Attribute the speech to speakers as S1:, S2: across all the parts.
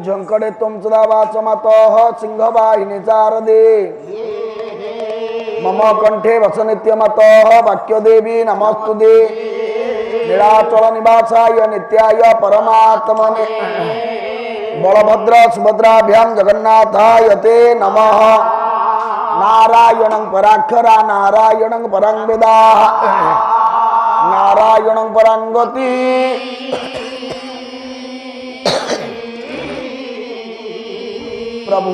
S1: झंकड़े तुम सदा वाचमतो सिंहवाहिनी चारदे मम कंठे वस नित्यमतो वाक्य देवी नमस्तुते नीलाचल निवासाय नित्याय परमात्मने बलभद्र सुभद्राभ्यां जगन्नाथाय ते नमः नारायणं पराक्षरा नारायणं परं वेदाः नारायणं परं गति प्रभु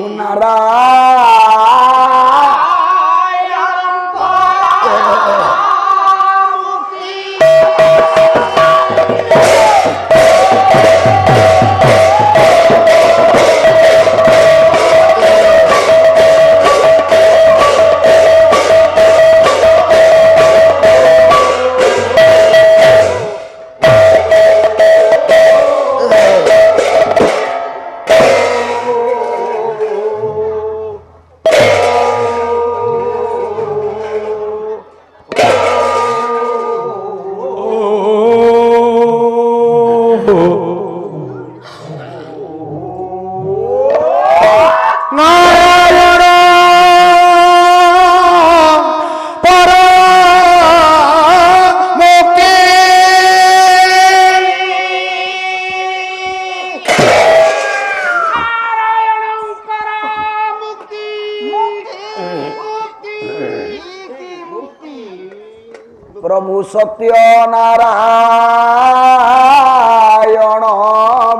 S1: प्रभु सत्य नारायण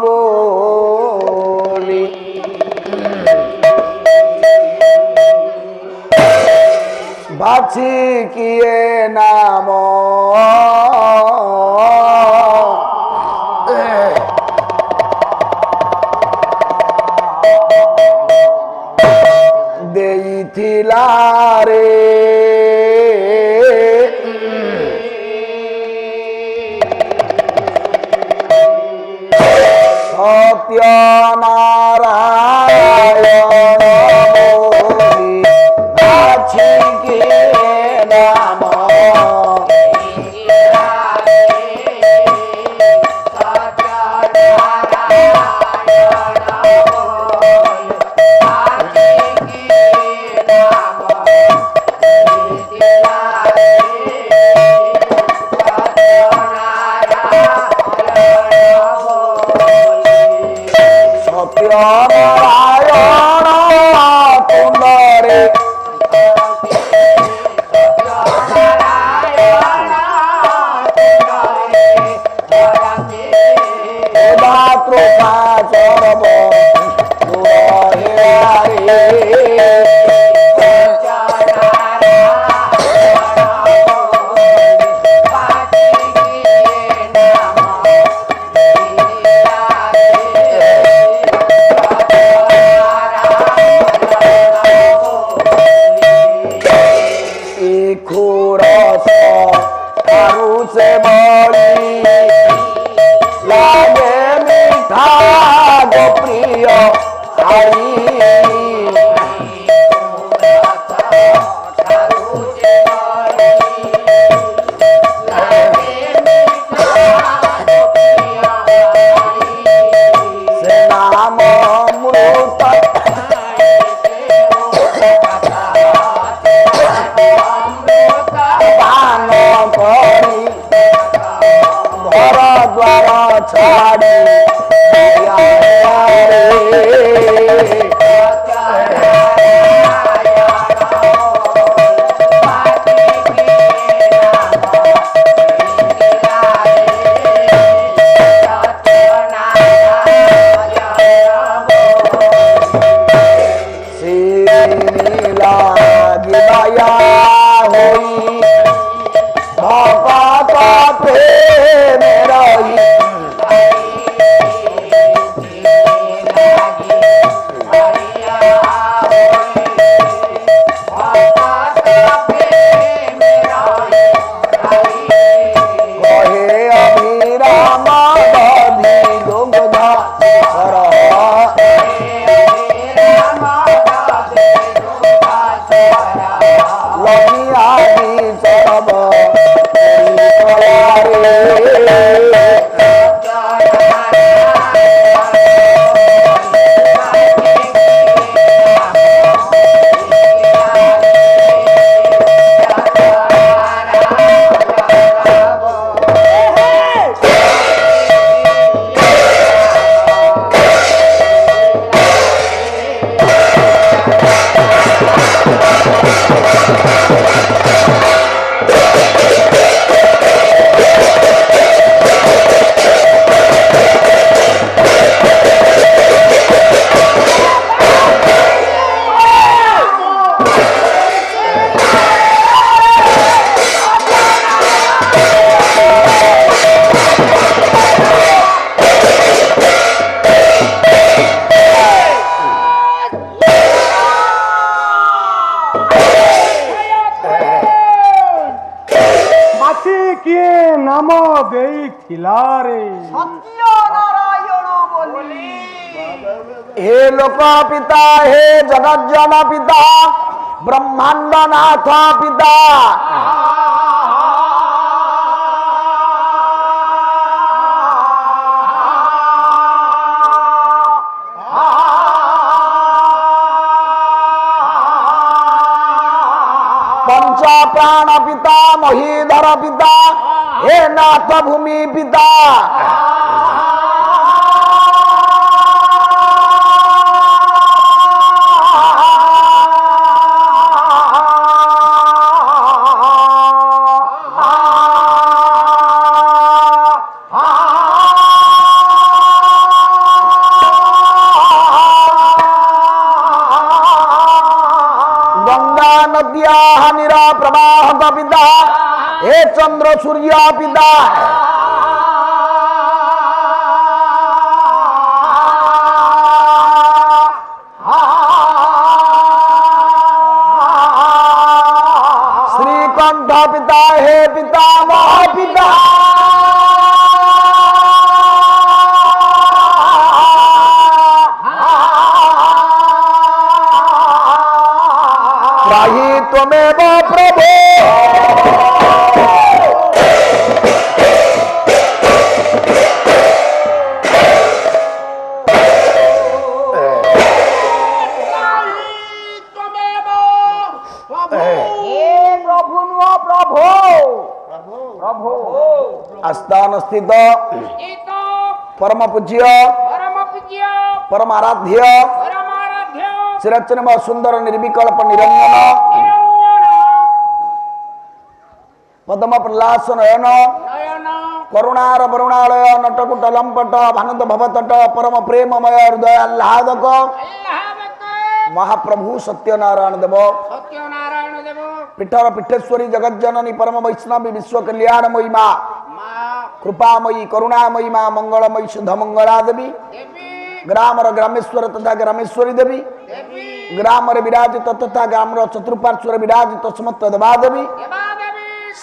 S1: बोली बाछी किए नाम देइथिला रे सत्य नारायण बोली बाछी के नाम नारायण कुंडरे कृपा चरब से बड़ी लागे मीठा गो प्रिय हरी से नाम अमृत पान करी घर द्वार छाड़ी
S2: ଦେଖିଲାରେ
S3: ସତ୍ୟ ନାରାୟଣ ବୋଲି
S1: हे लोक पिता हे जगज्जन पिता ब्रह्मांड नाथ पिता पंच प्राण पिता महीधर पिता हे नाथ भूमि पिता प्रवाहक पिता हे चंद्र सूर्य पिता श्रीकंठ पिता हे पिता महापिता त्राहि त्वमेव प्रभो आस्थान स्थित परम पूज्य परम आराध्य चिरचन सुंदर निर्विकल्प निरंजन पद्म प्रलास नयन करुणार वरुणालय नटकुट लंपट भानुत भवतट परम प्रेममय हृदय आह्लादक महाप्रभु सत्यनारायण देव पीठर पीठेश्वरी जगज्जननी परम वैष्णवी विश्व कल्याणमयी माँ कृपामयी करुणामयी माँ मंगलमयी शुद्ध मंगला देवी ग्रामर ग्रामेश्वर तथा ग्रामेश्वरी देवी ग्रामर विराजित तथा ग्रामर चतुर्पार्श्वर विराजित समस्त देवा देवी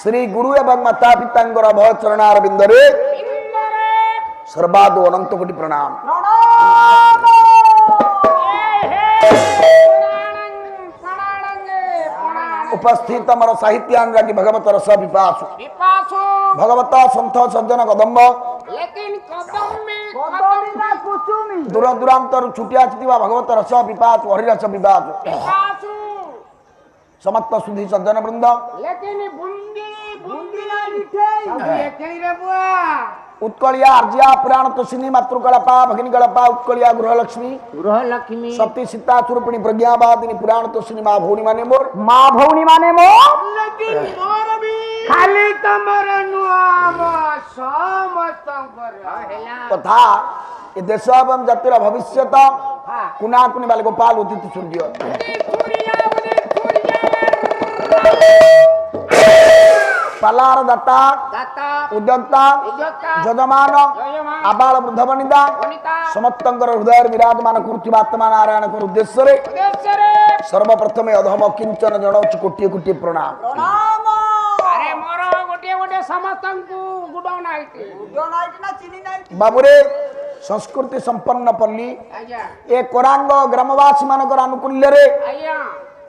S1: श्री गुरु एवं माता पितांगर भय चरणार बिंदरे सर्वादो अनंत कोटि प्रणाम। उपस्थित अमर साहित्यानुरागी भगवत रस पिपासु भगवत संत सज्जन कदम्ब दूर दूरांतर छुटिया छिटिवा भगवत रस पिपासु हरिरस पिपासु समस्त सुधी सज्जन वृंद उत्कलिया अर्जिया पुराण तोषिनी मातृकलपा भगिनीकलपा उत्कलिया गृहलक्ष्मी सती सीता चुरुपिणी प्रज्ञावादिनी पुराण तोषिनी माँ भौणी माने मोर
S3: खाली तमर
S1: तथा ये देश एवं जातिर भविष्यत कुना कुनी बाल गोपाल अतिथि सूर्य पालार दाता उद्योक्ता जजमान आबाल वृद्ध वनिता समस्तंकर हृदय विराजमान करुत्मा नारायण उद्देश्य सर्वप्रथमे अधम किंचन जनाऊँ कोटी कोटी प्रणाम बाबुरे संस्कृति संपन्न पल्ली ए कोरांग ग्रामवासी मानकर आनुकूल्य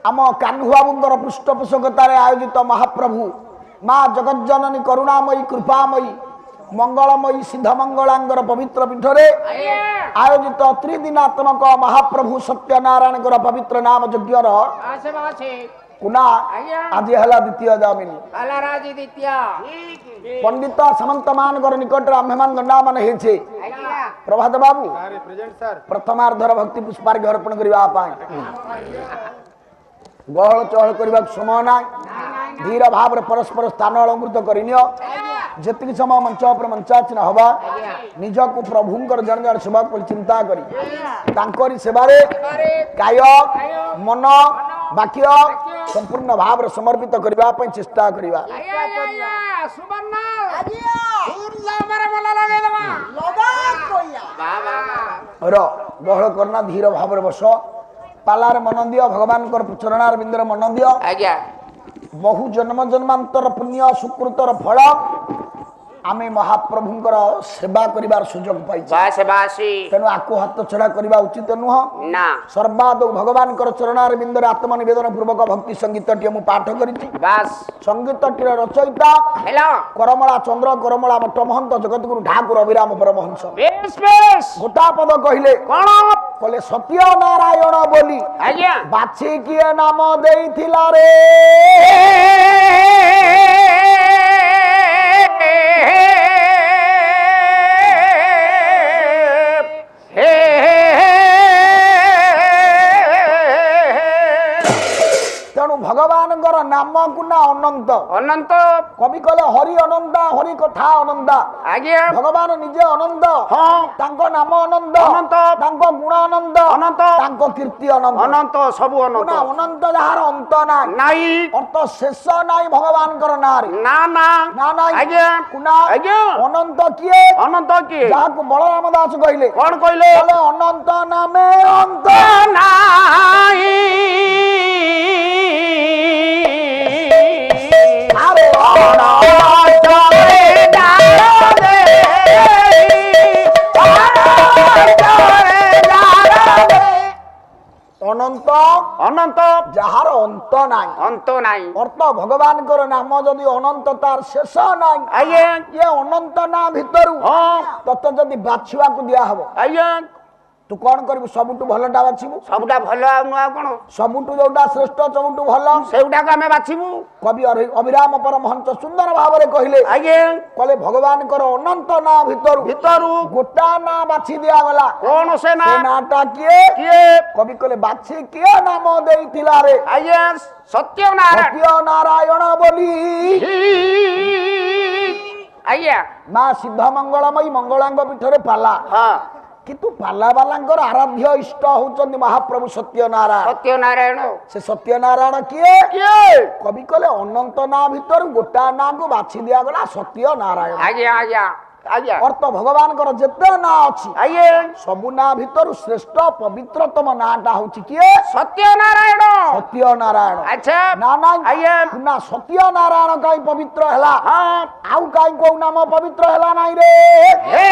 S1: आम कान्हु बाबूंकर पृष्ठपोषकतार आयोजित महाप्रभु माँ जगज्जननी करुणामयी कृपामयी मंगलमयी सिद्धमंगलांगर पवित्र पीठरे आयोजित त्रिदिनात्मक महाप्रभु सत्यनारायण पवित्र नाम यज्ञर कुना आज है द्वितीय जामिनी पंडित सामंत मान निकट आम्भेमान गंडा मान हे प्रभात बाबू प्रथमार्धर भक्ति पुष्पार्घ अर्पण करने गहल चहल करने समय ना धीर भाव परस्पर स्थान अलंकृत करनियो जी समय मंच पर मंचाचीन हवा निजक प्रभुंकर जन जन सेवा चिंता करी सेवारे काय मन वाक्य संपूर्ण भाव समर्पित करने चेष्टा करवा गहल करना धीर भाव बस पालार मन दियो भगवान चरणार बिंदर मन दियो बहु जन्म जन्मांतर पुण्य सुकृतर फल ଆମେ ମହାପ୍ରଭୁଙ୍କର ସେବା କରିବାର ସୁଯୋଗ ପାଇଛୁ
S2: ବାସ୍ ବାସି
S1: ତେଣୁ ଆକୁ ହାତ ଛଡା କରିବା ଉଚିତ ନୁହଁ
S2: ନା
S1: ସର୍ବାଦୌ ଭଗବାନଙ୍କର ଚରଣାର ବିନ୍ଦରେ ଆତ୍ମନିବେଦନ ପୂର୍ବକ ଭକ୍ତି ସଙ୍ଗୀତଟିଏ ମୁଁ ପାଠ କରିଛି
S2: ବାସ୍
S1: ସଙ୍ଗୀତଟିର ରଚୟିତା
S2: ହେଲୋ
S1: କରମଳା ଚନ୍ଦ୍ର କରମଳା ମଠ ମହନ୍ତ ଜଗତଗୁରୁ ଠାକୁର ଅଭିରାମ ପରମହଂସ
S2: ବେଶ ବେଶ
S1: ଗୋଟା ପଦ କହିଲେ
S2: କଣ
S1: କହିଲେ ସତ୍ୟ ନାରାୟଣ ବୋଲି
S2: ଆଜ୍ଞା
S1: ବାଛି କିଏ ନାମ ଦେଇଥିଲା ରେ ତେଣୁ ଭଗବାନଙ୍କର ନାମକୁ ନା ଅନନ୍ତ
S2: ଅନନ୍ତ
S1: କବି କହିଲେ ହରି ଅନନ୍ତା ହରି କଥା ଅନନ୍ତା
S2: ଆଜ୍ଞା
S1: ଭଗବାନ ନିଜେ ଅନନ୍ତ
S2: ହଁ
S1: ତାଙ୍କ ନାମ ଅନନ୍ତ
S2: ଅନନ୍ତ
S1: ତାଙ୍କ ଗୁଣ ଅନନ୍ତ
S2: ଅନନ୍ତ
S1: ତାଙ୍କ କୀର୍ତ୍ତି ଅନନ୍ତ
S2: ଅନନ୍ତ ସବୁ ଅନନ୍ତ
S1: ନା ଅନନ୍ତ ଯାହାର ଅନ୍ତ ନାହିଁ
S2: ନାଇଁ
S1: ଅର୍ଥ ଶେଷ ନାହିଁ ଭଗବାନଙ୍କର ନାଁରେ
S2: ନା ନା
S1: ନା ନାହିଁ
S2: ଆଜ୍ଞା
S1: କୁନା
S2: ଆଜ୍ଞା
S1: ଅନନ୍ତ କିଏ
S2: ଅନନ୍ତ କିଏ
S1: ଯାହାକୁ ବଳରାମ ଦାସ କହିଲେ
S2: କଣ କହିଲେ
S1: କହିଲେ ଅନନ୍ତ ନାମେ ଅନ୍ତ
S2: ନାହିଁ
S1: ଆରେ ଅନନ୍ତ
S2: ଅନନ୍ତ
S1: ଯାହାର ଅନ୍ତ ନାହିଁ
S2: ଅନ୍ତ ନାହିଁ
S1: ଅର୍ଥ ଭଗବାନଙ୍କର ନାମ ଯଦି ଅନନ୍ତ ତାର ଶେଷ ନାହିଁ
S2: ଆଜ୍ଞା
S1: ଇଏ ଅନନ୍ତ ନା ଭିତରୁ
S2: ହଁ
S1: ତତେ ଯଦି ବାଛିବାକୁ ଦିଆହବ
S2: ଆଜ୍ଞା
S1: ତୁ କଣ କରିବୁ ସବୁଠୁ ଭଲଟା ବାଛିବୁ
S2: ସବୁଟା ଭଲ ଆଉ ନୁଆ କଣ
S1: ସବୁଠୁ ଯୋଉଟା ଶ୍ରେଷ୍ଠ ସବୁଠୁ ଭଲ
S2: ସେଗୁଡାକ ଆମେ ବାଛିବୁ
S1: କବି ଅଭିରାମ ପରମହଂସ ସୁନ୍ଦର ଭାବରେ କହିଲେ
S2: ଆଜ୍ଞା
S1: କହିଲେ ଭଗବାନଙ୍କର ଅନନ୍ତ ନା ଭିତରୁ
S2: ଭିତରୁ
S1: ଗୋଟା ନା ବାଛି ଦିଆଗଲା
S2: କଣ ସେ ନା
S1: ସେ ନାଟା କିଏ
S2: କିଏ
S1: କବି କହିଲେ ବାଛି କିଏ ନାମ ଦେଇଥିଲା ରେ
S2: ଆଜ୍ଞା ସତ୍ୟନାରାୟଣ
S1: ସତ୍ୟ ନାରାୟଣ ବୋଲି
S2: ଆଜ୍ଞା
S1: ମା ସିଦ୍ଧ ମଙ୍ଗଳମୟୀ ମଙ୍ଗଳାଙ୍କ ପୀଠରେ ପାଲା
S2: ହଁ
S1: କିନ୍ତୁ ପାଲା ବାଲାଙ୍କର ଆରାଧ୍ୟ ଇଷ୍ଟ ହଉଛନ୍ତି ମହାପ୍ରଭୁ ସତ୍ୟନାରାୟଣ
S2: ସତ୍ୟନାରାୟଣ
S1: ସେ ସତ୍ୟନାରାୟଣ କିଏ
S2: କିଏ
S1: କବି କହିଲେ ଅନନ୍ତ ନା ଭିତରୁ ଗୋଟା ନାକୁ ବାଛି ଦିଆଗଲା ସତ୍ୟନାରାୟଣ
S2: ଆଜ୍ଞା ଆଜ୍ଞା ଆଜ୍ଞା
S1: ଅର୍ଥ ଭଗବାନଙ୍କର ଯେତେ ନାଁ ଅଛି
S2: ଆଜ୍ଞା
S1: ସବୁ ନାଁ ଭିତରୁ ଶ୍ରେଷ୍ଠ ପବିତ୍ରତମ ନାଁଟା ହଉଛି କିଏ
S2: ସତ୍ୟନାରାୟଣ
S1: ସତ୍ୟନାରାୟଣ
S2: ଆଚ୍ଛା
S1: ନା ନାଇଁ
S2: ଆଜ୍ଞା
S1: ନା ସତ୍ୟନାରାୟଣ କାହିଁ ପବିତ୍ର ହେଲା
S2: ହଁ
S1: ଆଉ କାହିଁ କୋଉ ନାମ ପବିତ୍ର ହେଲା ନାଇଁ ରେ
S2: ହେ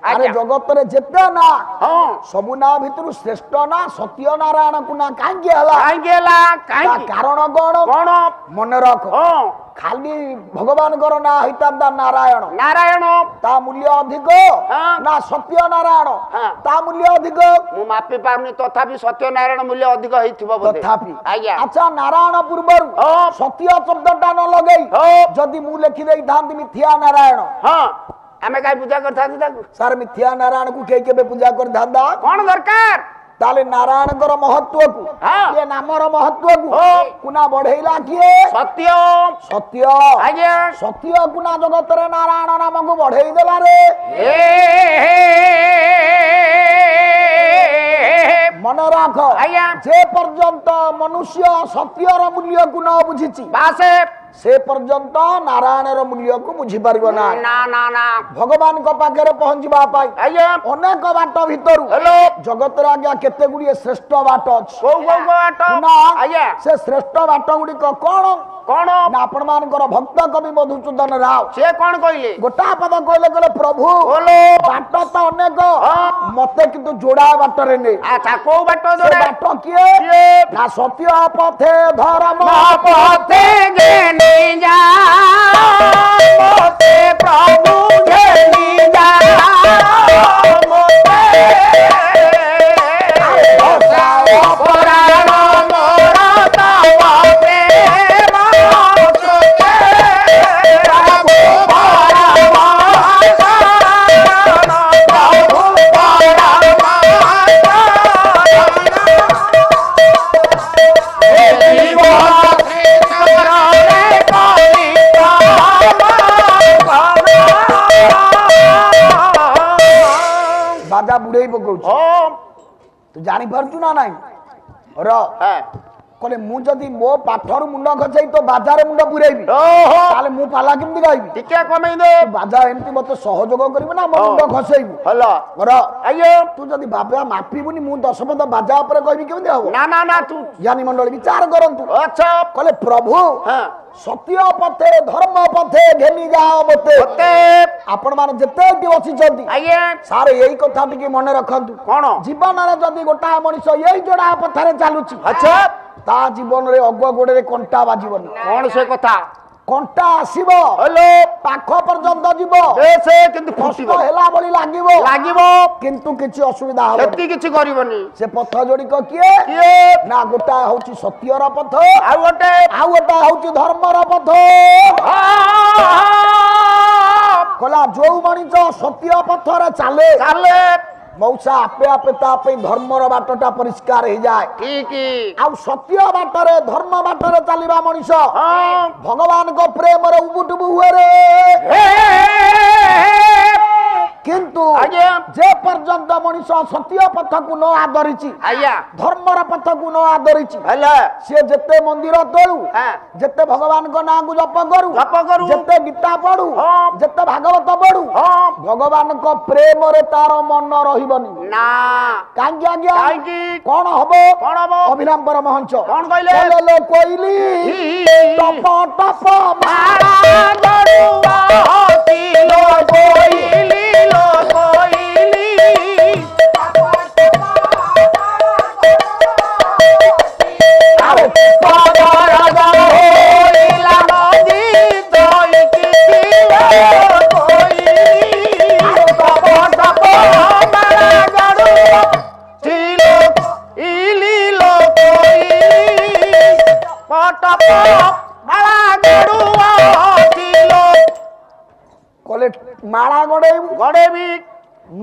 S1: ଆରେ
S2: ଆଜ୍ଞା
S1: ଜଗତରେ ଯେତେ ନା
S2: ହଁ
S1: ସବୁ ନାଁ ଭିତରୁ ଶ୍ରେଷ୍ଠ ନା ସତ୍ୟନାରାୟଣକୁ ନା କାହିଁକି ହେଲା
S2: କାହିଁକି ହେଲା
S1: ତା
S2: କାହିଁକି
S1: କାରଣ କଣ
S2: କଣ
S1: ମନେ ରଖ
S2: ହଁ
S1: ଖାଲି ଭଗବାନଙ୍କର ନାଁ ହେଇଥାନ୍ତା ନାରାୟଣ
S2: ନାରାୟଣ
S1: ତା ମୂଲ୍ୟ ଅଧିକ
S2: ହଁ।
S1: ନା ସତ୍ୟନାରାୟଣ
S2: ହଁ।
S1: ତା ମୂଲ୍ୟ ଅଧିକ
S2: ମୁଁ ମାପି ପାରୁନି ତଥାପି ସତ୍ୟନାରାୟଣ ମୂଲ୍ୟ ଅଧିକ ହେଇଥିବ ବୋଧେ
S1: ତଥାପି
S2: ଆଜ୍ଞା
S1: ଆଚ୍ଛା ନାରାୟଣ ପୂର୍ବରୁ
S2: ହଁ।
S1: ସତ୍ୟ ଶବ୍ଦଟା ନ ଲଗେଇ
S2: ହଁ
S1: ଯଦି ମୁଁ ଲେଖି ଦେଇଥାନ୍ତି ମିଥ୍ୟା ନାରାୟଣ
S2: ହଁ ଆମେ କାହିଁ ପୂଜା କରିଥାନ୍ତୁ ତାକୁ
S1: ସାର୍ ମିଥ୍ୟା ନାରାୟଣକୁ କେହି କେବେ ପୂଜା କରିଥାନ୍ତା
S2: କଣ ଦରକାର
S1: ତାହେଲେ ନାରାୟଣଙ୍କର ମହତ୍ୱକୁ
S2: ହଁ।
S1: ଇଏ ନାମର ମହତ୍ୱକୁ
S2: ହଁ।
S1: କୁନା ବଢେଇଲା କିଏ
S2: ସତ୍ୟ
S1: ସତ୍ୟ
S2: ଆଜ୍ଞା
S1: ସତ୍ୟ କୁନା ଜଗତରେ ନାରାୟଣ ନାମକୁ ବଢେଇ ଦେଲା ରେ
S2: ହେ
S1: ମନେ ରାଖ
S2: ଆଜ୍ଞା
S1: ଯେ ପର୍ଯ୍ୟନ୍ତ ମନୁଷ୍ୟ ସତ୍ୟର ମୂଲ୍ୟକୁ ନ ବୁଝିଛି
S2: ବାସେ
S1: ସେ ପର୍ଯ୍ୟନ୍ତ ନାରାୟଣର ମୂଲ୍ୟକୁ ବୁଝିପାରିବ ନା
S2: ନା ନା ନା
S1: ଭଗବାନଙ୍କ ପାଖରେ ପହଞ୍ଚିବା ପାଇଁ
S2: ଆଜ୍ଞା
S1: ଅନେକ ବାଟ ଭିତରୁ
S2: ହ୍ୟାଲୋ
S1: ଜଗତରେ ଆଜ୍ଞା କେତେ ଗୁଡିଏ ଶ୍ରେଷ୍ଠ ବାଟ ଅଛି
S2: କୋଉ କୋଉ ବାଟ
S1: ନା
S2: ଆଜ୍ଞା
S1: ସେ ଶ୍ରେଷ୍ଠ ବାଟ ଗୁଡିକ କଣ
S2: କଣ
S1: ନା ଆପଣ ମାନଙ୍କର ଭକ୍ତ କବି ମଧୁସୂଦନ ରାଓ
S2: ସେ କଣ କହିଲେ
S1: ଗୋଟା ପଦ କହିଲେ କହିଲେ ପ୍ରଭୁ
S2: ବୋଲୋ
S1: ବାଟ ତ ଅନେକ
S2: ହଁ।
S1: ମତେ କିନ୍ତୁ ଯୋଡା ବାଟରେ ନେ
S2: ଆଚ୍ଛା କୋଉ ବାଟ
S1: ସେ
S2: ଯୋଡା
S1: ବାଟ କିଏ
S2: କିଏ?
S1: ନା ସତ୍ୟ ପଥେ ଧର୍ମ
S2: ପଥେ ଘେନି ଯା ମତେ ପ୍ରଭୁ ଘେନି ଯା ମତେ ଅପରାଧ ମୋର ତବ ପ୍ରେମ ସ୍ରୋତେ ପ୍ରଭୁ ପରମ ଶରଣ ପ୍ରଭୁ ପରମ
S1: ବାଜା ବୁଡେଇ ପକଉଛି
S2: ହଁ
S1: ତୁ ଜାଣିପାରୁଛୁ ନା ନାଇଁ ର କହିଲେ ମୁଁ ଯଦି ମୋ ପାଠରୁ ମୁଣ୍ଡ ଖସେଇ ତ ବାଜାରେ ମୁଣ୍ଡ ପୁରେଇବି
S2: ଓହୋ
S1: ତାହେଲେ ମୁଁ ପାଲା କେମିତି ଗାଇବି?
S2: ଟିକେ କମେଇ ଦେ
S1: ବାଜା ଏମିତି ମତେ ସହଯୋଗ କରିବୁ ନା ମୋ ମୁଣ୍ଡ ଖସେଇବୁ?
S2: ଭଲ
S1: କର।
S2: ଆଜ୍ଞା
S1: ତୁ ଯଦି ବାବା ମାପିବୁନି ମୁଁ 10 ପଦ ବାଜା ଉପରେ କହିବି କେମିତି ହବ?
S2: ନା ନା ନା ତୁ
S1: ଜ୍ଞାନୀ ମଣ୍ଡଳୀ ବିଚାର କରନ୍ତୁ।
S2: ଆଚ୍ଛା
S1: କହିଲେ ପ୍ରଭୁ
S2: ହଁ
S1: ସତ୍ୟ ପଥେ ଧର୍ମ ପଥେ ଘେନି ଯାଅ ମତେ।
S2: ମତେ
S1: ଆପଣ ମାନେ ଯେତେ ଏଠି ବସିଛନ୍ତି
S2: ଆଜ୍ଞା
S1: ସାର୍ ଏଇ କଥା ଟିକେ ମନେ ରଖନ୍ତୁ।
S2: କଣ
S1: ଜୀବନରେ ଯଦି ଗୋଟାଏ ମଣିଷ ଏଇ ଯୋଡା ପଥରେ ଚାଲୁଛି
S2: ଆଚ୍ଛା
S1: ତା ଜୀବନରେ ଅଗ ଗୋଡରେ କଣ୍ଟା ବାଜିବନି।
S2: କଣ ସେ କଥା
S1: କଣ୍ଟା ଆସିବ
S2: ହ୍ୟାଲୋ
S1: ପାଖ ପର୍ଯ୍ୟନ୍ତ ଯିବ
S2: ସେ କିନ୍ତୁ
S1: କଷ୍ଟ
S2: ଫୁଟିବ
S1: ହେଲା ଭଳି ଲାଗିବ
S2: ଲାଗିବ
S1: କିନ୍ତୁ କିଛି ଅସୁବିଧା ହବନି।
S2: ସେତି କିଛି କରିବନି
S1: ସେ ପଥ ଯୋଡିକ କିଏ
S2: କିଏ
S1: ନା ଗୋଟାଏ ହଉଛି ସତ୍ୟର ପଥ
S2: ଆଉ ଗୋଟେ
S1: ଆଉ ଗୋଟା ହଉଛି ଧର୍ମର ପଥ। କହିଲା ଯୋଉ ମଣିଷ ସତ୍ୟ ପଥରେ ଚାଲେ
S2: ଚାଲେ
S1: ମଉସା ଆପେ ଆପେ ତା ପାଇଁ ଧର୍ମର ବାଟଟା ପରିଷ୍କାର ହେଇଯାଏ।
S2: ଠିକ
S1: ଆଉ ସତ୍ୟ ବାଟରେ ଧର୍ମ ବାଟରେ ଚାଲିବା ମଣିଷ
S2: ହଁ
S1: ଭଗବାନଙ୍କ ପ୍ରେମରେ ଉବୁଟୁବୁ ହୁଏ ରେ। କିନ୍ତୁ
S2: ଆଜ୍ଞା
S1: ଯେ ପର୍ଯ୍ୟନ୍ତ ମଣିଷ ସତ୍ୟ ପଥକୁ ନ ଆଦରିଛି
S2: ଆଜ୍ଞା
S1: ଧର୍ମର ପଥକୁ ନ ଆଦରିଛି
S2: ହେଲା
S1: ସିଏ ଯେତେ ମନ୍ଦିର ତୋଳୁ
S2: ହଁ
S1: ଯେତେ ଭଗବାନଙ୍କ ନାଁକୁ ଜପ କରୁ
S2: ଜପ କରୁ
S1: ଯେତେ ଗୀତା ପଢୁ
S2: ହଁ
S1: ଯେତେ ଭାଗବତ ପଢୁ
S2: ହଁ
S1: ଭଗବାନଙ୍କ ପ୍ରେମରେ ତାର ମନ ରହିବନି।
S2: ନା
S1: କାହିଁକି ଆଜ୍ଞା
S2: କାହିଁକି
S1: କଣ ହବ
S2: କଣ ହବ
S1: ଅଭିରାମପର ମହଞ୍ଚ
S2: କଣ କହିଲେ
S1: ଲୋ କୋଇଲି ଟପ ଟପ
S2: ମାରା ଗଡୁଆ ହସିଲୋ କୋଇଲି ଲୋ କୋଇଲି
S1: ଆରେ
S2: ପବନ ଗହଳିଲା ନଦୀ ଦଇକି ଥିବ କୋଇଲି ଟପ ଟପ ମାରା ଗଡୁଆ ଥିଲୋ ଇଲି ଲୋ କୋଇଲି ଟପ ମାରା ଗଡୁଆ ଥିଲୋ
S1: କଲେ ମାଳା ଗଡେଇବୁ
S2: ଗଡେବି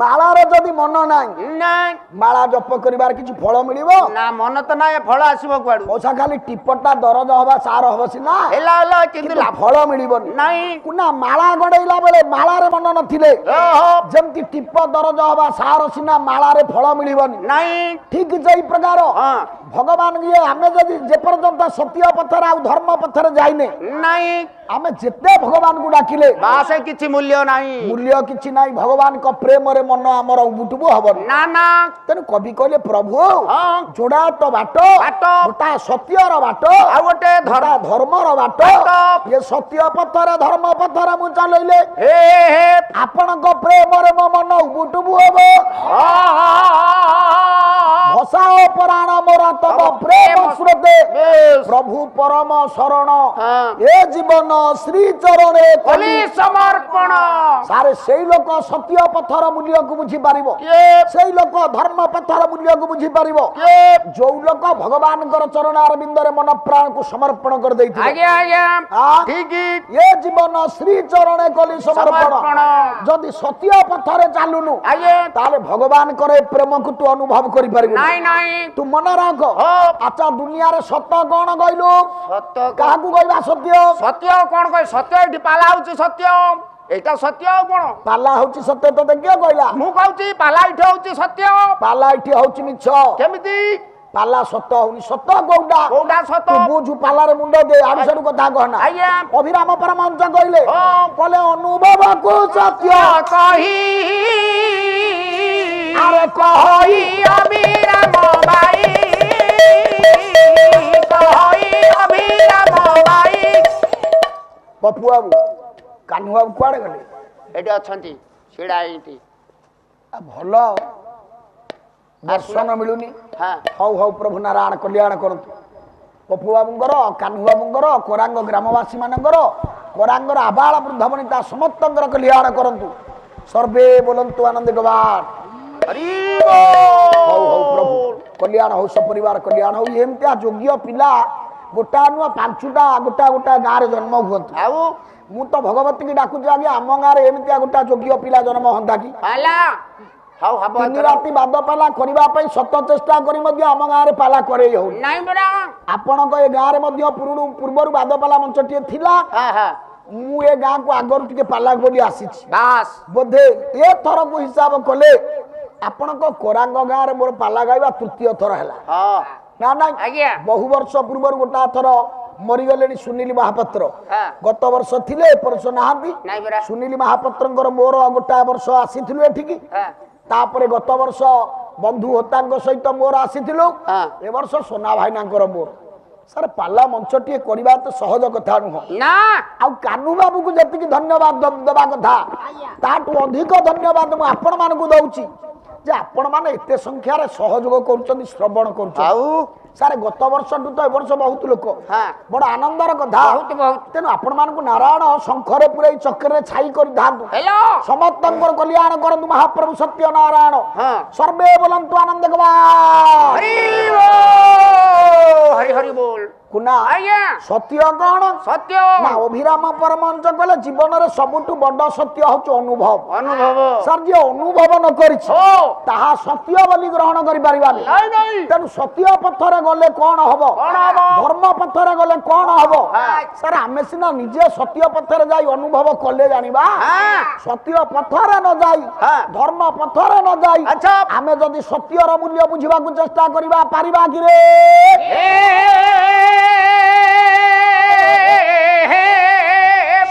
S1: ମାଳାର ଯଦି ମନ ନାହିଁ
S2: ନାଇଁ
S1: ମାଳା ଜପ କରିବାର କିଛି ଫଳ ମିଳିବ?
S2: ନା ମନ ତ ନାଇଁ ଫଳ ଆସିବ କୁଆଡୁ
S1: ପଇସା ଖାଲି ଟିପଟା ଦରଜ ହବା ସାର ହବ ସିନା
S2: ହେଲା ହେଲା କିନ୍ତୁ
S1: କିନ୍ତୁ ଫଳ ମିଳିବନି।
S2: ନାଇଁ
S1: କୁନା ମାଳା ଗଡେଇଲା ବେଳେ ମାଳାରେ ମନ ନଥିଲେ
S2: ଓହୋ
S1: ଯେମିତି ଟିପ ଦରଜ ହବା ସାର ସିନା ମାଳାରେ ଫଳ ମିଳିବନି।
S2: ନାଇଁ
S1: ଠିକ ସେଇ ପ୍ରକାର
S2: ହଁ
S1: ଭଗବାନ ଇଏ ଆମେ ଯଦି ଯେପର୍ଯ୍ୟନ୍ତ ସତ୍ୟ ପଥରେ ଆଉ ଧର୍ମ ପଥରେ ଯାଇନେ
S2: ନାଇଁ
S1: ଆମେ ଯେତେ ଭଗବାନଙ୍କୁ ଡାକିଲେ
S2: ବାସେ କିଛି ମୂଲ୍ୟ ନାହିଁ
S1: ମୂଲ୍ୟ କିଛି ନାହିଁ। ଭଗବାନଙ୍କ ପ୍ରେମରେ ମନ ଆମର ଉବୁଟୁବୁ ହବନି।
S2: ନା ନା
S1: ତେଣୁ କବି କହିଲେ ପ୍ରଭୁ
S2: ହଁ
S1: ଯୋଡା ତ ବାଟ
S2: ବାଟ
S1: ଗୋଟା ସତ୍ୟର ବାଟ
S2: ଆଉ ଗୋଟେ
S1: ଗୋଟା ଧର୍ମର ବାଟ
S2: ବାଟ।
S1: ଇଏ ସତ୍ୟ ପଥରେ ଧର୍ମ ପଥରେ ମୁଁ ଚାଲିଲେ
S2: ହେ ହେ
S1: ଆପଣଙ୍କ ପ୍ରେମରେ ମୋ ମନ ଉବୁଟୁବୁ ହବ। ଭସାଅ ପରାଣ ମୋର ତବ ପ୍ରେମ ସ୍ରୋତେ ପ୍ରଭୁ ପରମ ଶରଣ ଏ ଜୀବନ ଶ୍ରୀ ଚରଣେ
S2: କଲି ସମର୍ପଣ
S1: ସାରେ ସେଇ ଲୋକ ସତ୍ୟ ପଥର ମୂଲ୍ୟକୁ ବୁଝିପାରିବ ସେଇ ଲୋକ ଧର୍ମ ପଥର ମୂଲ୍ୟକୁ ବୁଝିପାରିବ ଯୋଉ ଲୋକ ଭଗବାନଙ୍କର ଚରଣ ଅରବିନ୍ଦରେ ମନ ପ୍ରାଣକୁ ସମର୍ପଣ କରିଦେଇଥିବ।
S2: ଆଜ୍ଞା ଆଜ୍ଞା
S1: ଆଁ?
S2: ଠିକ
S1: ଏ ଜୀବନ ଶ୍ରୀ ଚରଣେ କଲି ସମର୍ପଣ
S2: ସମର୍ପଣ।
S1: ଯଦି ସତ୍ୟ ପଥରେ ଚାଲୁନୁ
S2: ଆଜ୍ଞା
S1: ତାହେଲେ ଭଗବାନଙ୍କର ଏ ପ୍ରେମକୁ ତୁ ଅନୁଭବ କରିପାରିବୁ
S2: ନାଇଁ ନାଇଁ
S1: ତୁ ମନେ ରଖ।
S2: ହଁ।
S1: ଆଚ୍ଛା ଦୁନିଆରେ ସତ କଣ କହିଲୁ
S2: ସତ୍ୟ
S1: କାହାକୁ କହିବା ସତ୍ୟ?
S2: ସତ୍ୟ କଣ କହ ସତ୍ୟ ଏଠି ପାଲା ହଉଛି ସତ୍ୟ ଏଇଟା ସତ୍ୟ ଆଉ କଣ
S1: ପାଲା ହଉଛି ସତ୍ୟ ତତେ କିଏ କହିଲା?
S2: ମୁଁ କହୁଛି ପାଲା ଏଠି ହଉଛି ସତ୍ୟ
S1: ପାଲା ଏଠି ହଉଛି ମିଛ।
S2: କେମିତି
S1: ପାଲା ସତ ହଉନି। ସତ କୋଉଟା
S2: କୋଉଟା ସତ
S1: ତୁ ବୁଝୁ ପାଲାରେ ମୁଣ୍ଡ ଦେ ଆଡୁ ସାଡୁ କଥା କହନା।
S2: ଆଜ୍ଞା
S1: ଅଭିରାମ ପରମହଂସ କହିଲେ
S2: ହଁ।
S1: କହିଲେ ଅନୁଭବକୁ ସତ୍ୟ
S2: କହି
S1: ଆରେ କହି
S2: ଅଭିରାମ ଭାଇ କହି ଅଭିରାମ ଭାଇ
S1: ପପୁ ବାବୁ କାହ୍ନୁ ବାବୁ କୁଆଡେ ଗଲେ?
S2: ଏଠି ଅଛନ୍ତି ଛିଡା ଏଇଠି
S1: ଭଲ ଦର୍ଶନ ମିଳୁନି।
S2: ହଁ
S1: ହଉ ହଉ ପ୍ରଭୁ ନାରାୟଣ କଲ୍ୟାଣ କରନ୍ତୁ। ପପୁ ବାବୁଙ୍କର କାହ୍ନୁ ବାବୁଙ୍କର କୋରାଙ୍ଗ ଗ୍ରାମବାସୀ ମାନଙ୍କର କୋରାଙ୍ଗର ଆବାଳ ବୃଦ୍ଧ ବନିତା ସମସ୍ତଙ୍କର କଲ୍ୟାଣ କରନ୍ତୁ। ସର୍ବେ ବୋଲନ୍ତୁ ଆନନ୍ଦ ଗବାନ। ହଉ ହଉ ପ୍ରଭୁ କଲ୍ୟାଣ ହଉ ସପରିବାର କଲ୍ୟାଣ ହଉ। ଏମିତିଆ ଯୋଗ୍ୟ ପିଲା ଗୋଟା ନୁହଁ ପାଞ୍ଚଟା ଗୋଟା ଗୋଟା ଗାଁରେ ଜନ୍ମ ହୁଅନ୍ତୁ।
S2: ଆଉ
S1: ମୁଁ ତ ଭଗବତୀକି ଡାକୁଛି ଆଜ୍ଞା ଆମ ଗାଁରେ ଏମିତିଆ ଗୋଟା ଯୋଗ୍ୟ ପିଲା ଜନ୍ମ ହୁଅନ୍ତା କି?
S2: ପାଲା ହଉ ହବ
S1: ତିନି ରାତି ବାଦ ପାଲା କରିବା ପାଇଁ ଶତ ଚେଷ୍ଟା କରି ମଧ୍ୟ ଆମ ଗାଁରେ ପାଲା କରେଇ ହଉନି।
S2: ନାଇଁ ପରା
S1: ଆପଣଙ୍କ ଏ ଗାଁରେ ମଧ୍ୟ ପୂର୍ବରୁ ବାଦ ପାଲା ମଞ୍ଚଟିଏ ଥିଲା।
S2: ହଁ ହଁ
S1: ମୁଁ ଏ ଗାଁକୁ ଆଗରୁ ଟିକେ ପାଲା ବୋଲି ଆସିଛି।
S2: ବାସ୍
S1: ବୋଧେ ଏ ଥରକୁ ହିସାବ କଲେ ଆପଣଙ୍କ କୋରାଙ୍ଗ ଗାଁରେ ମୋର ପାଲା ଗାଇବା ତୃତୀୟ ଥର ହେଲା।
S2: ହଁ
S1: ନା ନାଇଁ
S2: ଆଜ୍ଞା।
S1: ବହୁ ବର୍ଷ ପୂର୍ବରୁ ଗୋଟା ଥର ମରିଗଲେଣି ସୁନୀଲ ମହାପାତ୍ର
S2: ହଁ।
S1: ଗତ ବର୍ଷ ଥିଲେ ଏ ବର୍ଷ ନାହାନ୍ତି
S2: ନାଇଁ ପରା।
S1: ସୁନୀଲ ମହାପାତ୍ରଙ୍କର ମୋର ଗୋଟାଏ ବର୍ଷ ଆସିଥିଲୁ ଏଠିକି
S2: ହଁ।
S1: ତାପରେ ଗତ ବର୍ଷ ବନ୍ଧୁ ହୋତାଙ୍କ ସହିତ ମୋର ଆସିଥିଲୁ
S2: ହଁ।
S1: ଏ ବର୍ଷ সোনা ଭାଇନାଙ୍କର ମୋର ସାର୍ ପାଲା ମଞ୍ଚଟିଏ କରିବା ତ ସହଜ କଥା ନୁହଁ
S2: ନା
S1: ଆଉ କାନୁ ବାବୁକୁ ଯେତିକି ଧନ୍ୟବାଦ ଦେବା କଥା ତାଠୁ ଅଧିକ ଧନ୍ୟବାଦ ମୁଁ ଆପଣ ମାନଙ୍କୁ ଦଉଛି ଯେ ଆପଣ ମାନେ ଏତେ ସଂଖ୍ୟାରେ ସହଯୋଗ କରୁଛନ୍ତି ଶ୍ରବଣ କରୁଛନ୍ତି
S2: ଆଉ
S1: ସାର୍ ଗତ ବର୍ଷଠୁ ତ ଏ ବର୍ଷ ବହୁତ ଲୋକ
S2: ହଁ।
S1: ବଡ ଆନନ୍ଦର କଥା
S2: ବହୁତ ବହୁତ
S1: ତେଣୁ ଆପଣ ମାନଙ୍କୁ ନାରାୟଣ ଶଙ୍ଖରେ ପୁରେଇ ଚକ୍ରରେ ଛାଇ କରିଥାନ୍ତୁ
S2: ହେଲୋ
S1: ସମସ୍ତଙ୍କର କଲ୍ୟାଣ କରନ୍ତୁ ମହାପ୍ରଭୁ ସତ୍ୟ ନାରାୟଣ
S2: ହଁ।
S1: ସର୍ବେ ବୋଲନ୍ତୁ ଆନନ୍ଦ
S2: ହରି ବୋଲ ହରି ହରି ବୋଲ
S1: କୁନା
S2: ଆଜ୍ଞା
S1: ସତ୍ୟ କଣ
S2: ସତ୍ୟ
S1: ନା ଅଭିରାମ ପରମହଂସ କହିଲେ ଜୀବନରେ ସବୁଠୁ ବଡ ସତ୍ୟ ହଉଛି ଅନୁଭବ
S2: ଅନୁଭବ
S1: ସାର୍ ଯିଏ ଅନୁଭବ ନ କରିଛି
S2: ଓ
S1: ତାହା ସତ୍ୟ ବୋଲି ଗ୍ରହଣ କରିପାରିବାନି
S2: ନାଇଁ ନାଇଁ
S1: ତେଣୁ ସତ୍ୟ ପଥରେ ଗଲେ କଣ ହବ
S2: କଣ ହବ?
S1: ଧର୍ମ ପଥରେ ଗଲେ କଣ ହବ
S2: ହଁ।
S1: ସାର୍ ଆମେ ସିନା ନିଜେ ସତ୍ୟ ପଥରେ ଯାଇ ଅନୁଭବ କଲେ ଜାଣିବା
S2: ହଁ।
S1: ସତ୍ୟ ପଥରେ ନ ଯାଇ
S2: ହଁ।
S1: ଧର୍ମ ପଥରେ ନ ଯାଇ
S2: ଆଚ୍ଛା।
S1: ଆମେ ଯଦି ସତ୍ୟର ମୂଲ୍ୟ ବୁଝିବାକୁ ଚେଷ୍ଟା କରିବା ପାରିବା କି ରେ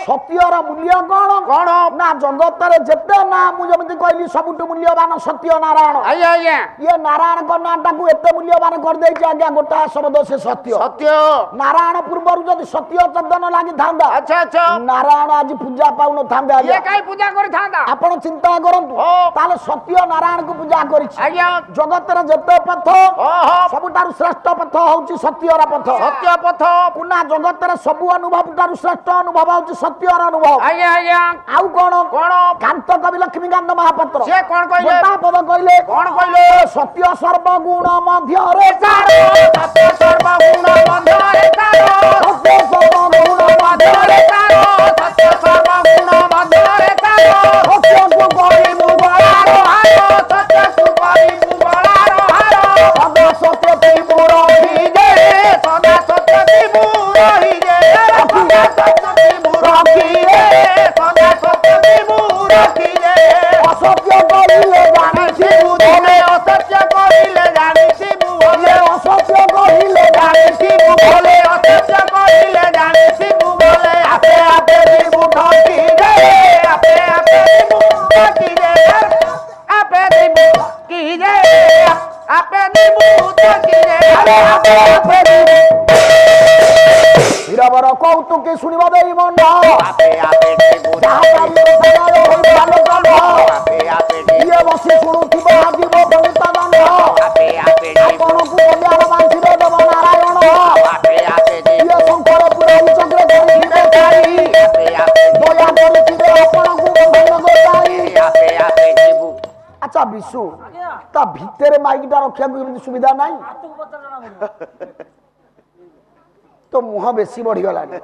S1: ସତ୍ୟର ମୂଲ୍ୟ କଣ
S2: କଣ
S1: ନା ଜଗତରେ ଯେତେ ନା ମୁଁ ଯେମିତି କହିଲି ସବୁଠୁ ମୂଲ୍ୟବାନ ସତ୍ୟ ନାରାୟଣ
S2: ଆଜ୍ଞା ଆଜ୍ଞା
S1: ଇଏ ନାରାୟଣଙ୍କ ନାଁଟାକୁ ଏତେ ମୂଲ୍ୟବାନ କରିଦେଇଛି ଆଜ୍ଞା ଗୋଟାଏ ଶବ୍ଦ ସେ ସତ୍ୟ
S2: ସତ୍ୟ
S1: ନାରାୟଣ ପୂର୍ବରୁ ଯଦି ସତ୍ୟ ଚନ୍ଦନ ଲାଗିଥାନ୍ତା
S2: ଆଚ୍ଛା ଆଚ୍ଛା
S1: ନାରାୟଣ ଆଜି ପୂଜା ପାଉନଥାନ୍ତେ
S2: ଇଏ
S1: ଆଜ୍ଞା
S2: କାଇଁ ପୂଜା କରିଥାନ୍ତା
S1: ଆପଣ ଚିନ୍ତା କରନ୍ତୁ
S2: ଓ।
S1: ତାହେଲେ ସତ୍ୟ ନାରାୟଣକୁ ପୂଜା କରିଛି
S2: ଆଜ୍ଞା
S1: ଜଗତରେ ଯେତେ ପଥ
S2: ଓହୋ
S1: ସବୁଠାରୁ ଶ୍ରେଷ୍ଠ ପଥ ହଉଛି ସତ୍ୟର ପଥ
S2: ସତ୍ୟ ପଥ
S1: ପୁନା ଜଗତରେ ସବୁ ଅନୁଭବ ଠାରୁ ଶ୍ରେଷ୍ଠ ଅନୁଭବ ହଉଛି ସତ୍ୟର ଅନୁଭବ
S2: ଆଜ୍ଞା ଆଜ୍ଞା
S1: ଆଉ କଣ
S2: କଣ
S1: କାନ୍ତ କବି ଲକ୍ଷ୍ମୀକାନ୍ତ ମହାପାତ୍ର
S2: ସିଏ କଣ କହିଲେ
S1: ଗୋଟା ପଦ କହିଲେ
S2: କଣ କହିଲେ
S1: ସତ୍ୟ ସର୍ବଗୁଣ ମଧ୍ୟରେ
S2: ସତ୍ୟ ସର୍ବଗୁଣ ମଧ୍ୟରେ ତାର
S1: ସତ୍ୟ ସର୍ବଗୁଣ
S2: ମଧ୍ୟରେ ତାର ସତ୍ୟ ସର୍ବଗୁଣ ମଧ୍ୟରେ ତାର
S1: ସତ୍ୟକୁ କରିବୁ
S2: ବଳାର ହାର ସତ୍ୟକୁ କରିବୁ ବଳାର ହାର
S1: ସଦା ସତ୍ୟ ଥିବୁ
S2: ରଖିଦେ ସଦା ସତ୍ୟ ଥିବୁ ରହିଦେ ସଦା ସତ୍ୟ ଥିବୁ ରଖିଦେ ସଦା ସତ୍ୟ ଥିବୁ ରଖିଦେ
S1: ଅସତ୍ୟ କରିଲେ
S2: ଜାଣିଥିବୁ ତମେ ଅସତ୍ୟ କରିଲେ ଜାଣିଥିବୁ ଭଲେ
S1: ଅସତ୍ୟ କହିଲେ
S2: ଜାଣିଥିବୁ ଭଲେ ଅସତ୍ୟ କରିଲେ ଜାଣିଥିବୁ ଭଲେ ଆପେ ଆପେ ଯିବୁ ଠକିଦେ ଆପେ ଆପେ ଯିବୁ ଠକିଦେ ଆପେ ଯିବୁ କିଦେ ଆପେ ଯିବୁ ଠକିଦେ ଆପେ ଆପେ ଯିବୁ
S1: ବୀରବର କୌତୁକି ଶୁଣିବ ଦେଇ ମନ
S2: ଆପେ ଆପେ ଯିବୁ
S1: ଯାହା ପାରିବ ସଦାରେ ହୋଇବ ଆଲୋଚନ
S2: ଆପେ ଆପେ
S1: ଇଏ ବସି ଶୁଣୁଥିବ ଆଜିବ ବହୁତ ଦଣ୍ଡ
S2: ଆପେ ଆପେ ଯିବୁ
S1: ଆପଣଙ୍କୁ କଲ୍ୟାଣ ବାଞ୍ଛିବେ ଦେବ ନାରାୟଣ
S2: ଆପେ ଆପେ ଯିବୁ
S1: ଇଏ ଶଙ୍ଖର ପୁରାଇ ଚକ୍ର କରିଥିବେ ଚାରି
S2: ଆପେ ଆପେ
S1: ଦୟା କରିଥିବେ ଆପଣଙ୍କୁ ବନ୍ଧନ ଗୋଟାଇ
S2: ଆପେ ଆପେ ଯିବୁ
S1: ଆଚ୍ଛା ବିଶୁ ତା ଭିତରେ ମାଇକିଟା ରଖିବାକୁ ଏମିତି ସୁବିଧା ନାହିଁ ତ ମୁହଁ ବେଶୀ ବଢିଗଲାଣି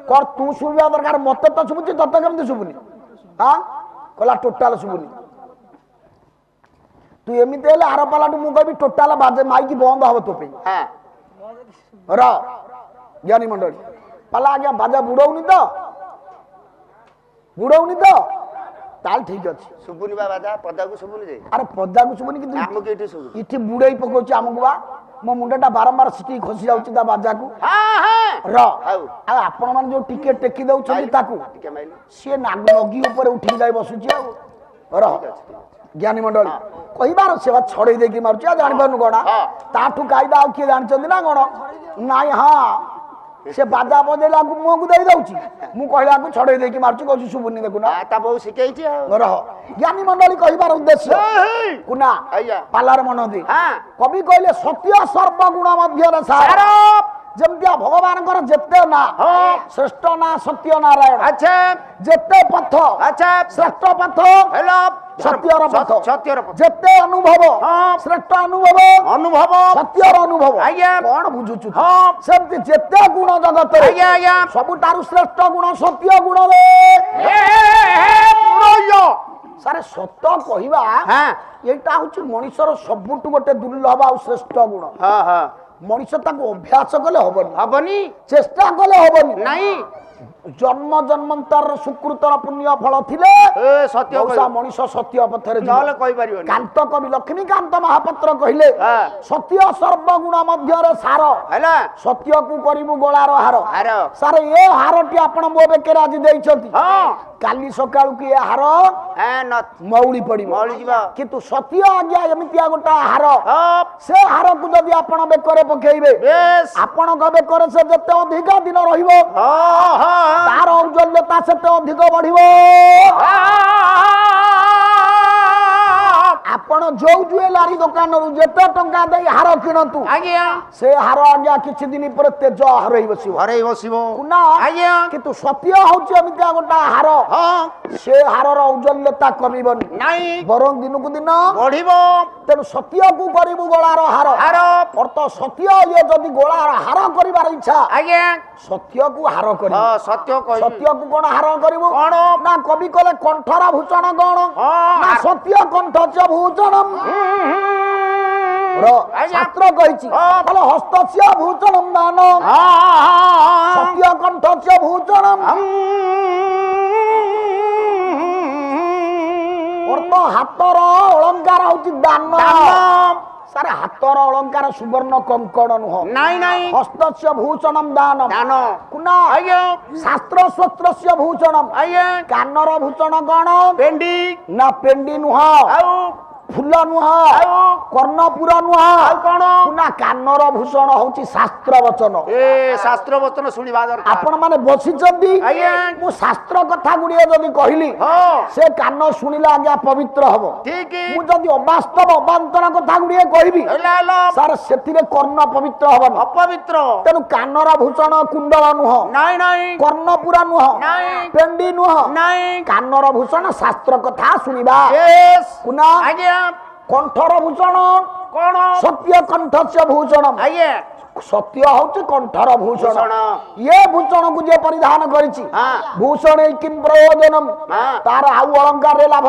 S1: କଣ ତୁ ଶୁଣିବା ଦରକାର ମତେ ତ ଶୁଭୁଛି ତତେ କେମିତି ଶୁଭୁନି ହଁ କହିଲା ଟୋଟାଲ ଶୁଭୁନି ତୁ ଏମିତି ହେଲେ ଆର ପାଲାଠୁ ମୁଁ କହିବି ଟୋଟାଲ ବାଜେ ମାଇକି ବନ୍ଦ ହବ ତୋ ପାଇଁ
S2: ହଁ
S1: ର ଜ୍ଞାନୀ ମଣ୍ଡଳୀ ପାଲା ଆଜ୍ଞା ବାଜା ବୁଡଉନି ତ ତାହେଲେ ଠିକ ଅଛି
S2: ଶୁଭୁନି ବା ବାଜା ପଦାକୁ ଶୁଭୁନି ଯେ
S1: ଆରେ ପଦାକୁ ଶୁଭୁନି କିନ୍ତୁ
S2: ଆମକୁ ଏଠି ଶୁଭୁନି
S1: ଏଠି ବୁଡେଇ ପକଉଛି ଆମକୁ ବା ମୋ ମୁଣ୍ଡଟା ବାରମ୍ବାର ସିଟି ଖସି ଯାଉଛି ତା ବାଜାକୁ
S2: ହଁ ହଁ
S1: ର
S2: ହଉ
S1: ଆଉ ଆପଣ ମାନେ ଯୋଉ ଟିକେ ଟେକି ଦଉଛନ୍ତି ତାକୁ
S2: ଟିକେ ମାଇଲୁ
S1: ସିଏ ନଗି ଉପରେ ଉଠିକି ଯାଇ ବସୁଛି ଆଉ ର ଜ୍ଞାନୀ ମଣ୍ଡଳୀ କହିବାର ସେ ବା ଛଡେଇ ଦେଇକି ମାରୁଛି ଆଉ ଜାଣିପାରୁନୁ କଣ ତାଠୁ କାଇଦା ଆଉ କିଏ ଜାଣିଛନ୍ତି ନା କଣ ନାଇଁ ହଁ ସେ ବାଜା ବଜେଇଲାକୁ ମୁହଁକୁ ଦେଇ ଦଉଛି ମୁଁ କହିଲାକୁ ଛଡେଇ ଦେଇକି ମାରୁଛି କହୁଛି ଶୁଭୁନି ଦେଖୁନା
S2: ତା ବୋଉ ଶିଖେଇଛି ଆଉ
S1: ରହ ଜ୍ଞାନୀ ମଣ୍ଡଳୀ କହିବାର ଉଦ୍ଦେଶ୍ୟ କୁନା
S2: ଆଜ୍ଞା
S1: ପାଲାରେ ମନ ଦେଇ
S2: ହଁ
S1: କବି କହିଲେ ସତ୍ୟ ସର୍ବଗୁଣ ମଧ୍ୟରେ ସାର ଯେମିତି ଭଗବାନଙ୍କର ଯେତେ ନା ଶ୍ରେଷ୍ଠ ନା ସତ୍ୟ ନାରାୟଣ
S2: ଆଚ୍ଛା
S1: ଯେତେ ପଥ
S2: ଆଚ୍ଛା
S1: ଶ୍ରେଷ୍ଠ ପଥ
S2: ହେଲୋ
S1: ସତ୍ୟର ପଥ
S2: ସତ୍ୟର ପଥ
S1: ଯେତେ ଅନୁଭବ ଶ୍ରେଷ୍ଠ ଅନୁଭବ
S2: ଅନୁଭବ
S1: ସତ୍ୟର ଅନୁଭବ
S2: ଆଜ୍ଞା
S1: କଣ ବୁଝୁଛୁ
S2: ହଁ
S1: ସେମିତି ଯେତେ ଗୁଣ ଜଗତରେ
S2: ଆଜ୍ଞା ଆଜ୍ଞା
S1: ସବୁଠାରୁ ଶ୍ରେଷ୍ଠ ଗୁଣ ସତ୍ୟ ଗୁଣରେ ସାରେ ସତ କହିବା ଏଇଟା ହଉଛି ମଣିଷର ସବୁଠୁ ଗୋଟେ ଦୁର୍ଲଭ ଆଉ ଶ୍ରେଷ୍ଠ ଗୁଣ
S2: ହଁ ହଁ
S1: ମଣିଷ ତାକୁ ଅଭ୍ୟାସ କଲେ ହବନି
S2: ହବନି
S1: ଚେଷ୍ଟା କଲେ ହବନି
S2: ନାଇଁ
S1: জন্ম জন্মান্তর সুকৃতর পুণ্য ফল ଥିଲେ
S2: ଏ ସତ୍ୟ
S1: ମଉସା
S2: କହିବ।
S1: ମଣିଷ ସତ୍ୟ ପଥରେ ଯିବ।
S2: ନହେଲେ କହିପାରିବନି
S1: କାନ୍ତ କବି ଲକ୍ଷ୍ମୀକାନ୍ତ ମହାପାତ୍ର କହିଲେ
S2: ହଁ।
S1: ସତ୍ୟ ସର୍ବଗୁଣ ମଧ୍ୟରେ ସାର
S2: ହେଲା
S1: ସତ୍ୟକୁ କରିବୁ ଗୋଳାର ହାର
S2: ଆର
S1: ସାର ଏ ହାରଟି ଆପଣ ମୋ ବେକରେ ଆଜି ଦେଇଛନ୍ତି
S2: ହଁ
S1: କାଲି ସକାଳୁ କି ଏ ହାର
S2: ଏ ନ
S1: ମଉଳି ପଡିବ
S2: ମଉଳି ଯିବ
S1: କିନ୍ତୁ ସତ୍ୟ ଆଜ୍ଞା ଏମିତିଆ ଗୋଟେ ହାର
S2: ହଁ
S1: ସେ ହାରକୁ ଯଦି ଆପଣ ବେକରେ ପକେଇବେ
S2: ବେଶ
S1: ଆପଣଙ୍କ ବେକରେ ସେ ଯେତେ ଅଧିକ ଦିନ ରହିବ
S2: ହଁ ହଁ
S1: ତାର ଔଜ୍ଜଲ୍ୟତା ସେତେ ଅଧିକ ବଢିବ। ଆପଣ ଯୋଉ ଜୁଏଲାରୀ ଦୋକାନରୁ ଯେତେ ଟଙ୍କା ଦେଇ ହାର କିଣନ୍ତୁ
S2: ଆଜ୍ଞା
S1: ସେ ହାର ଆଜ୍ଞା କିଛି ଦିନ ପରେ ତେଜ ହରେଇ ବସିବ
S2: ଘରେ ବସିବ
S1: ନା
S2: ଆଜ୍ଞା
S1: କିନ୍ତୁ ସତ୍ୟ ହଉଛି ଏମିତିଆ ଗୋଟେ ହାର
S2: ହଁ
S1: ସେ ହାରର ଔଜ୍ଜଲ୍ୟତା କମିବନି
S2: ନାଇଁ
S1: ବରଂ ଦିନକୁ ଦିନ
S2: ବଢିବ
S1: ତେଣୁ ସତ୍ୟକୁ କରିବୁ ଗୋଳାର ହାର
S2: ହାର
S1: ଅର୍ଥ ସତ୍ୟ ଇଏ ଯଦି ଗୋଳାର ହାର କରିବାର ଇଚ୍ଛା
S2: ଆଜ୍ଞା
S1: ସତ୍ୟକୁ ହାର କରିବୁ
S2: ହଁ ସତ୍ୟ କହିବି
S1: ସତ୍ୟକୁ କଣ ହାର କରିବୁ
S2: କଣ?
S1: ନା କବି କଲେ କଣ୍ଠର ଭୂଷଣ କଣ
S2: ହଁ
S1: ନା ସତ୍ୟ କଣ୍ଠ ଭୂଷଣମ୍
S2: ଆଜ୍ଞା।
S1: ଶାସ୍ତ୍ର କହିଛି
S2: ହଁ।
S1: ତାହେଲେ ହସ୍ତସ୍ୟ ଭୂଷଣମ୍ ଦାନ ସତ୍ୟ କଣ୍ଠସ୍ୟ ଭୂଷଣମ୍ ଅର୍ଥ ହାତର ଅଳଙ୍କାର ହଉଛି ଦାନ ସାରେ ହାତର ଅଳଙ୍କାର ସୁବର୍ଣ୍ଣ କଙ୍କଣ ନୁହଁ
S2: ନାଇଁ ନାଇଁ
S1: ହସ୍ତସ୍ୟ ଭୂଷଣମ୍ ଦାନମ୍
S2: ଦାନ
S1: କୁନା
S2: ଆଜ୍ଞା
S1: ଶାସ୍ତ୍ର ସ୍ୱତ୍ରସ୍ୟ ଭୂଷଣମ୍
S2: ଆଜ୍ଞା
S1: କାନର ଭୂଷଣ କଣ
S2: ଭେଣ୍ଡି
S1: ନା ପେଣ୍ଡି ନୁହଁ
S2: ଆଉ
S1: ଫୁଲ ନୁହଁ
S2: ଆଉ
S1: କର୍ଣ୍ଣପୁର ନୁହଁ
S2: ଆଉ କଣ
S1: ନା କାନର ଭୂଷଣ ହଉଛି ଶାସ୍ତ୍ର ବଚନ
S2: ଏ ଶାସ୍ତ୍ର ବଚନ ଶୁଣିବା ଦରକାର
S1: ଆପଣ ମାନେ ବସିଛନ୍ତି
S2: ଆଜ୍ଞା
S1: ମୁଁ ଶାସ୍ତ୍ର କଥା ଗୁଡିଏ ଯଦି କହିଲି
S2: ହଁ
S1: ସେ କାନ ଶୁଣିଲେ ଆଜ୍ଞା ପବିତ୍ର ହବ
S2: ଠିକ
S1: ମୁଁ ଯଦି ଅବାସ୍ତବ ଅବାନ୍ତର କଥା ଗୁଡିଏ କହିବି
S2: ହେଲା ହେଲା
S1: ସାର୍ ସେଥିରେ କର୍ଣ୍ଣ ପବିତ୍ର ହବନି
S2: ଅପବିତ୍ର
S1: ତେଣୁ କାନର ଭୂଷଣ କୁଣ୍ଡଳ ନୁହଁ
S2: ନାଇଁ ନାଇଁ
S1: କର୍ଣ୍ଣପୁର ନୁହଁ
S2: ନାଇଁ
S1: ପେଣ୍ଡି ନୁହଁ
S2: ନାଇଁ
S1: କାନର ଭୂଷଣ ଶାସ୍ତ୍ର କଥା ଶୁଣିବା
S2: ବେଶ
S1: କୁନା
S2: ଆଜ୍ଞା
S1: କଣ୍ଠର ଭୂଷଣ
S2: କଣ
S1: ସତ୍ୟ କଣ୍ଠସ୍ୟ ଭୂଷଣ
S2: ଆଜ୍ଞା
S1: ସତ୍ୟ ହଉଛି କଣ୍ଠର ଭୂଷଣ
S2: ଭୂଷଣ
S1: ଇଏ ଭୂଷଣକୁ ଯିଏ ପରିଧାନ କରିଛି
S2: ହଁ
S1: ଭୂଷଣ କିମ୍ ପ୍ରୟୋଜନମ୍
S2: ହଁ
S1: ତାର ଆଉ ଅଳଙ୍କାରରେ ଲାଭ